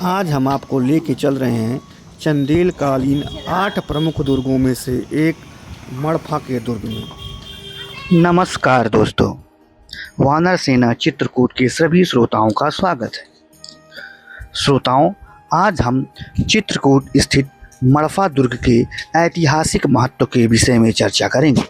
आज हम आपको लेके चल रहे हैं चंदेल कालीन 8 प्रमुख दुर्गों में से एक मड़फा के दुर्ग में। नमस्कार दोस्तों, वानर सेना चित्रकूट के सभी श्रोताओं का स्वागत है। श्रोताओं, आज हम चित्रकूट स्थित मड़फा दुर्ग के ऐतिहासिक महत्व के विषय में चर्चा करेंगे।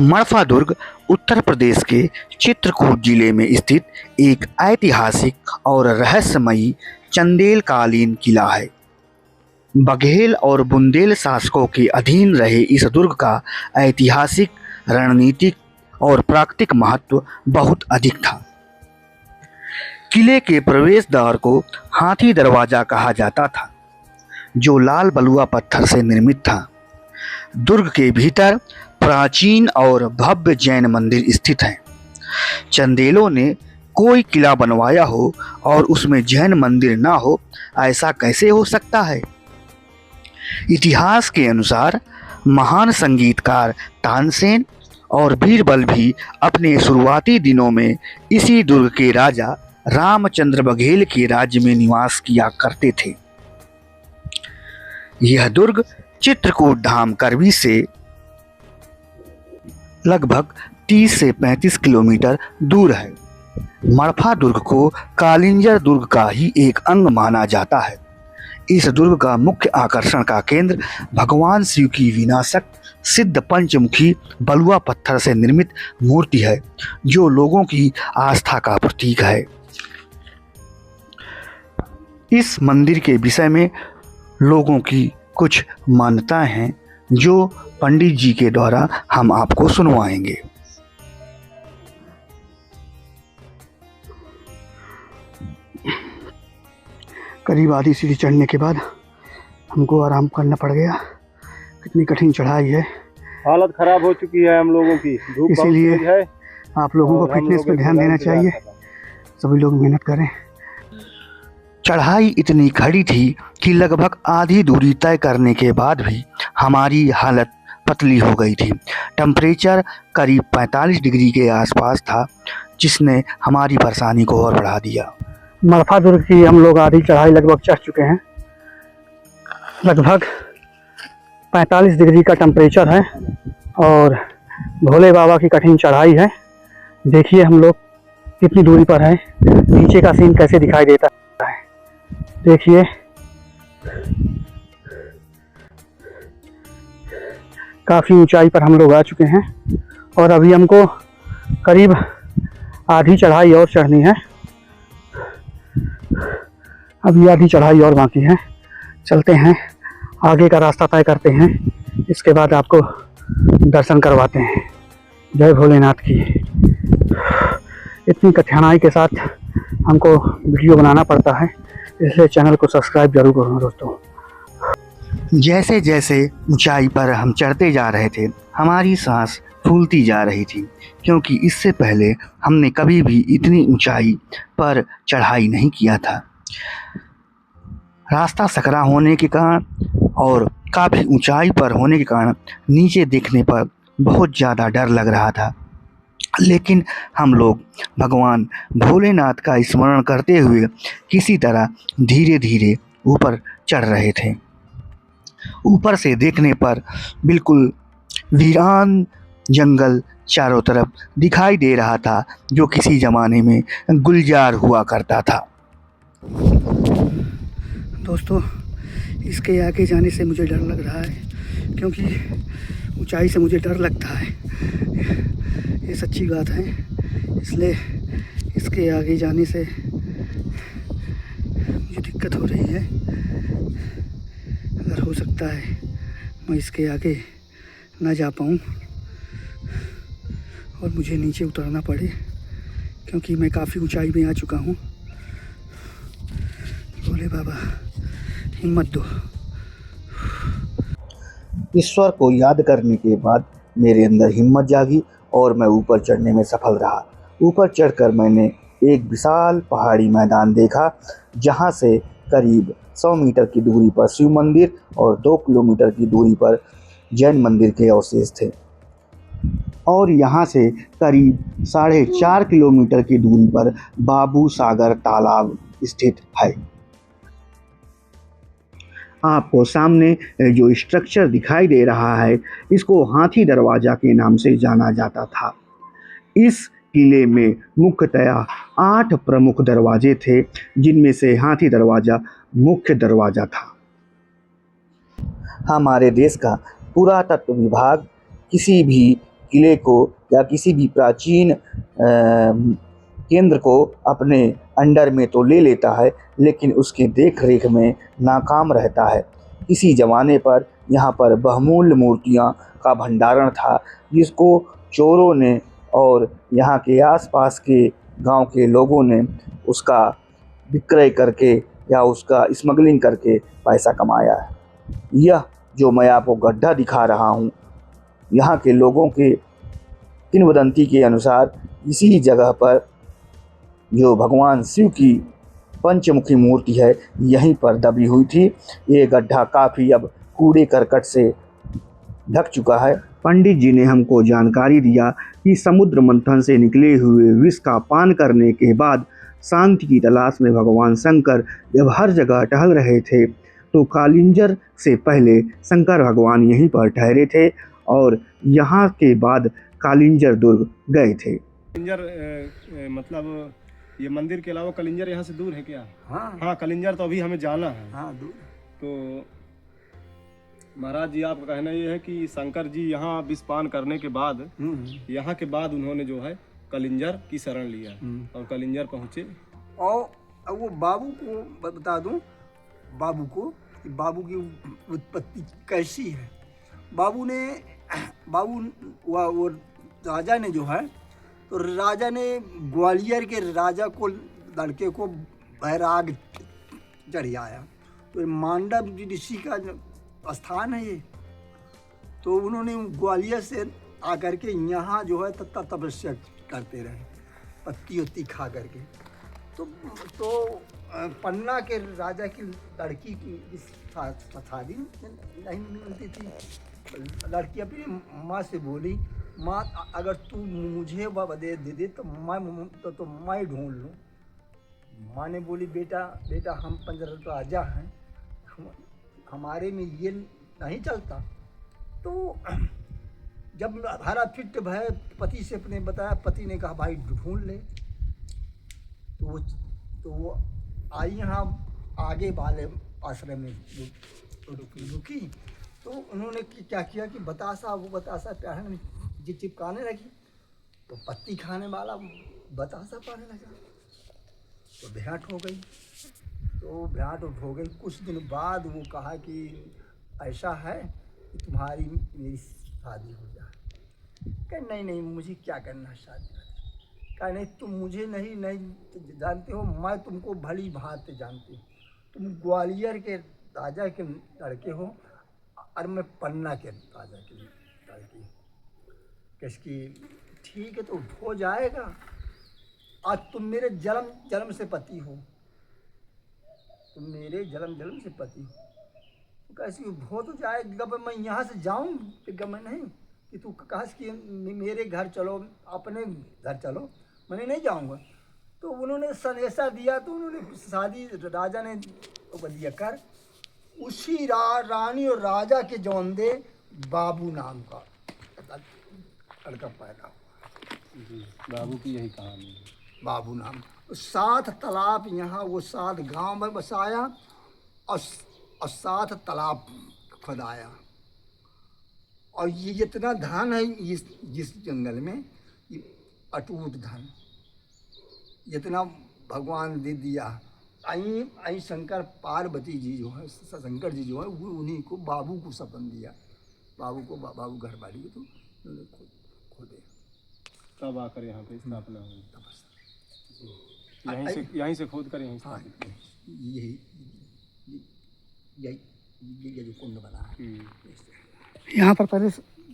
मड़फा दुर्ग उत्तर प्रदेश के चित्रकूट जिले में स्थित एक ऐतिहासिक और रहस्यमयी चंदेल कालीन किला है। बघेल और बुंदेल शासकों के अधीन रहे इस दुर्ग का ऐतिहासिक, रणनीतिक और प्राकृतिक महत्व बहुत अधिक था। किले के प्रवेश द्वार को हाथी दरवाजा कहा जाता था, जो लाल बलुआ पत्थर से निर्मित था। दुर्ग के भीतर प्राचीन और भव्य जैन मंदिर स्थित हैं। चंदेलों ने कोई किला बनवाया हो और उसमें जैन मंदिर ना हो, ऐसा कैसे हो सकता है? इतिहास के अनुसार महान संगीतकार तानसेन और बीरबल भी अपने शुरुआती दिनों में इसी दुर्ग के राजा रामचंद्र बघेल के राज्य में निवास किया करते थे। यह दुर्ग चित्रकूट धाम करवी से लगभग 30 से 35 किलोमीटर दूर है। मड़फा दुर्ग को कालिंजर दुर्ग का ही एक अंग माना जाता है। इस दुर्ग का मुख्य आकर्षण का केंद्र भगवान शिव की विनाशक सिद्ध पंचमुखी बलुआ पत्थर से निर्मित मूर्ति है, जो लोगों की आस्था का प्रतीक है। इस मंदिर के विषय में लोगों की कुछ मान्यताएं हैं, जो पंडित जी के द्वारा हम आपको सुनवाएंगे। करीब आधी सीढ़ी चढ़ने के बाद हमको आराम करना पड़ गया। कितनी कठिन चढ़ाई है, हालत खराब हो चुकी है हम लोगों की। धूप इसीलिए है, आप लोगों को फिटनेस पे ध्यान देना चाहिए। सभी लोग मेहनत करें। चढ़ाई इतनी खड़ी थी कि लगभग आधी दूरी तय करने के बाद भी हमारी हालत पतली हो गई थी। टेम्परेचर करीब 45 डिग्री के आसपास था, जिसने हमारी परेशानी को और बढ़ा दिया। मड़फा दुर्ग की हम लोग आधी चढ़ाई लगभग चढ़ चुके हैं। लगभग 45 डिग्री का टेम्परेचर है और भोले बाबा की कठिन चढ़ाई है। देखिए हम लोग कितनी दूरी पर हैं, नीचे का सीन कैसे दिखाई देता है। देखिए काफ़ी ऊंचाई पर हम लोग आ चुके हैं और अभी हमको करीब आधी चढ़ाई और चढ़नी है। अभी आधी चढ़ाई और बाकी है। चलते हैं, आगे का रास्ता तय करते हैं, इसके बाद आपको दर्शन करवाते हैं। जय भोलेनाथ की। इतनी कठिनाई के साथ हमको वीडियो बनाना पड़ता है, इसलिए चैनल को सब्सक्राइब जरूर करो दोस्तों। जैसे जैसे ऊंचाई पर हम चढ़ते जा रहे थे, हमारी सांस फूलती जा रही थी, क्योंकि इससे पहले हमने कभी भी इतनी ऊंचाई पर चढ़ाई नहीं किया था। रास्ता सकरा होने के कारण और काफ़ी ऊंचाई पर होने के कारण नीचे देखने पर बहुत ज़्यादा डर लग रहा था, लेकिन हम लोग भगवान भोलेनाथ का स्मरण करते हुए किसी तरह धीरे धीरे ऊपर चढ़ रहे थे। ऊपर से देखने पर बिल्कुल वीरान जंगल चारों तरफ दिखाई दे रहा था, जो किसी ज़माने में गुलजार हुआ करता था। दोस्तों, इसके आगे जाने से मुझे डर लग रहा है, क्योंकि ऊंचाई से मुझे डर लगता है। ये सच्ची बात है, इसलिए इसके आगे जाने से मुझे दिक्कत हो रही है। अगर हो सकता है मैं इसके आगे ना जा पाऊँ और मुझे नीचे उतरना पड़े, क्योंकि मैं काफ़ी ऊंचाई में आ चुका हूँ। भोले बाबा हिम्मत दो। ईश्वर को याद करने के बाद मेरे अंदर हिम्मत जागी और मैं ऊपर चढ़ने में सफल रहा। ऊपर चढ़कर मैंने एक विशाल पहाड़ी मैदान देखा, जहां से करीब 100 मीटर की दूरी पर शिव मंदिर और 2 किलोमीटर की दूरी पर जैन मंदिर के अवशेष थे। और यहाँ से करीब 4.5 किलोमीटर की दूरी पर बाबू सागर तालाब स्थित है। आपको सामने जो स्ट्रक्चर दिखाई दे रहा है, इसको हाथी दरवाजा के नाम से जाना जाता था। इस किले में मुख्यतया 8 प्रमुख दरवाजे थे, जिनमें से हाथी दरवाजा मुख्य दरवाजा था। हमारे देश का पुरातत्व विभाग किसी भी किले को या किसी भी प्राचीन केंद्र को अपने अंडर में तो ले लेता है, लेकिन उसकी देख रेख में नाकाम रहता है। किसी ज़माने पर यहाँ पर बहुमूल्य मूर्तियाँ का भंडारण था, जिसको चोरों ने और यहाँ के आसपास के गांव के लोगों ने उसका विक्रय करके या उसका स्मगलिंग करके पैसा कमाया है। यह जो मैं आपको गड्ढा दिखा रहा हूँ, यहाँ के लोगों के किंवदंती के अनुसार इसी जगह पर जो भगवान शिव की पंचमुखी मूर्ति है, यहीं पर दबी हुई थी। ये गड्ढा काफ़ी अब कूड़े करकट से ढक चुका है। पंडित जी ने हमको जानकारी दिया कि समुद्र मंथन से निकले हुए विष का पान करने के बाद शांति की तलाश में भगवान शंकर जब हर जगह टहल रहे थे, तो कालिंजर से पहले शंकर भगवान यहीं पर ठहरे थे और यहाँ के बाद कालिंजर दुर्ग गए थे। कलिंजर मतलब ये मंदिर के अलावा कलिंजर यहाँ से दूर है क्या? हाँ कलिंजर तो अभी हमें जाना है। हाँ दूर। तो महाराज जी, आपका कहना ये है कि शंकर जी यहाँ विषपान करने के बाद यहाँ के बाद उन्होंने जो है कलिंजर की शरण लिया और कलिंजर पहुँचे। और वो बाबू को बता दूं, बाबू को कि बाबू की उत्पत्ति कैसी है। वो राजा ने जो है, तो राजा ने ग्वालियर के राजा को लड़के को बैराग चढ़ाया। तो मांडव ऋषि का स्थान है ये। तो उन्होंने ग्वालियर से आकर के यहाँ जो है तपस्या करते रहे, पत्ती उत्ती खा करके। तो पन्ना के राजा की लड़की की शादी नहीं मिलती थी। लड़की अपनी माँ से बोली, माँ अगर तू मुझे दे दे तो मैं ढूंढ लूँ। माँ ने बोली, बेटा हम 15 राजा हैं, हमारे में ये नहीं चलता। तो जब हरा फिट भय पति से अपने बताया, पति ने कहा भाई ढूंढ ले। तो वो आई यहाँ आगे वाले आश्रम में रुकी। तो उन्होंने क्या किया कि बतासा प्यार में चिपकाने लगी। तो पत्ती खाने वाला बतासा पाने लगा, तो भेंट हो गई। कुछ दिन बाद वो कहा कि ऐसा है कि तुम्हारी मेरी शादी हो जाए। कहा नहीं मुझे क्या करना शादी। कहा नहीं, तुम मुझे नहीं जानते हो, मैं तुमको भली भांति जानती हूँ। तुम ग्वालियर के राजा के लड़के हो और मैं पन्ना के राजा की लड़की। किसकी? ठीक है, तो हो जाएगा। आज तुम मेरे जन्म से पति हो, तुम मेरे जन्म से पति हो। तो कैसी हो तो जाएगा। मैं यहाँ से जाऊँ कि मैं नहीं, कि तू कहास कि मेरे घर चलो, अपने घर चलो, मैंने नहीं जाऊँगा। तो उन्होंने संदेशा दिया। तो उन्होंने शादी राजा ने दिया कर। उसी रानी और राजा के जौन दे बाबू नाम का लड़का पैदा हुआ। बाबू की यही कहानी है। बाबू नाम 7 तालाब यहाँ वो 7 गांव में बसाया और 7 तालाब खुदाया। और ये जितना धन है जिस जंगल में, ये अटूट धन, जितना भगवान दे दिया। आई शंकर पार्वती जी जो है, शंकर जी जो है, वो उन्हीं को बाबू को सपन दिया। बाबू घर वाली तो उन्होंने खोदे। तब आकर यहाँ पे स्थापना हुई। यहीं से खोद कर यहीं स्थापित। ये जो कुंड बना है, यहाँ पर पहले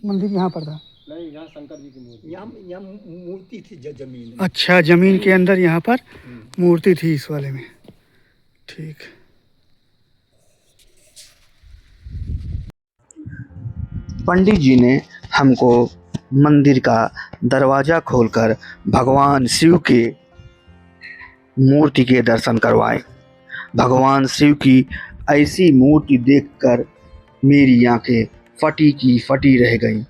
मंदिर यहाँ पर था। नहीं, यहाँ शंकर जी की मूर्ति, यहाँ मूर्ति थी जमीन में। अच्छा, जमीन के अंदर यहाँ पर मूर्ति थी इस वाले में। ठीक। पंडित जी ने हमको मंदिर का दरवाज़ा खोलकर भगवान शिव के मूर्ति के दर्शन करवाएं। भगवान शिव की ऐसी मूर्ति देखकर मेरी आंखें फटी की फटी रह गईं।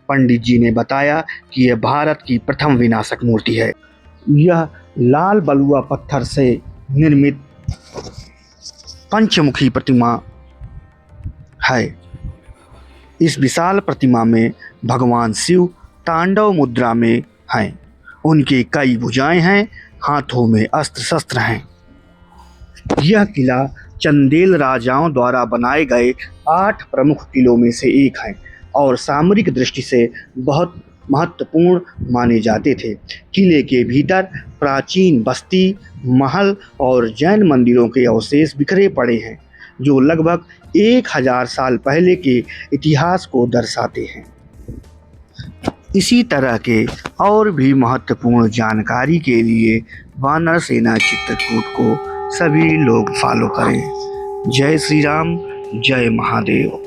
पंडित जी ने बताया कि यह भारत की प्रथम विनाशक मूर्ति है। यह लाल बलुआ पत्थर से निर्मित पंचमुखी प्रतिमा है। इस विशाल प्रतिमा में भगवान शिव तांडव मुद्रा में हैं। उनके कई भुजाएं हैं, हाथों में अस्त्र शस्त्र हैं। यह किला चंदेल राजाओं द्वारा बनाए गए 8 प्रमुख किलों में से एक है और सामरिक दृष्टि से बहुत महत्वपूर्ण माने जाते थे। किले के भीतर प्राचीन बस्ती, महल और जैन मंदिरों के अवशेष बिखरे पड़े हैं, जो लगभग 1000 साल पहले के इतिहास को दर्शाते हैं। इसी तरह के और भी महत्वपूर्ण जानकारी के लिए वानर सेना चित्रकूट को सभी लोग फॉलो करें। जय श्री राम, जय महादेव।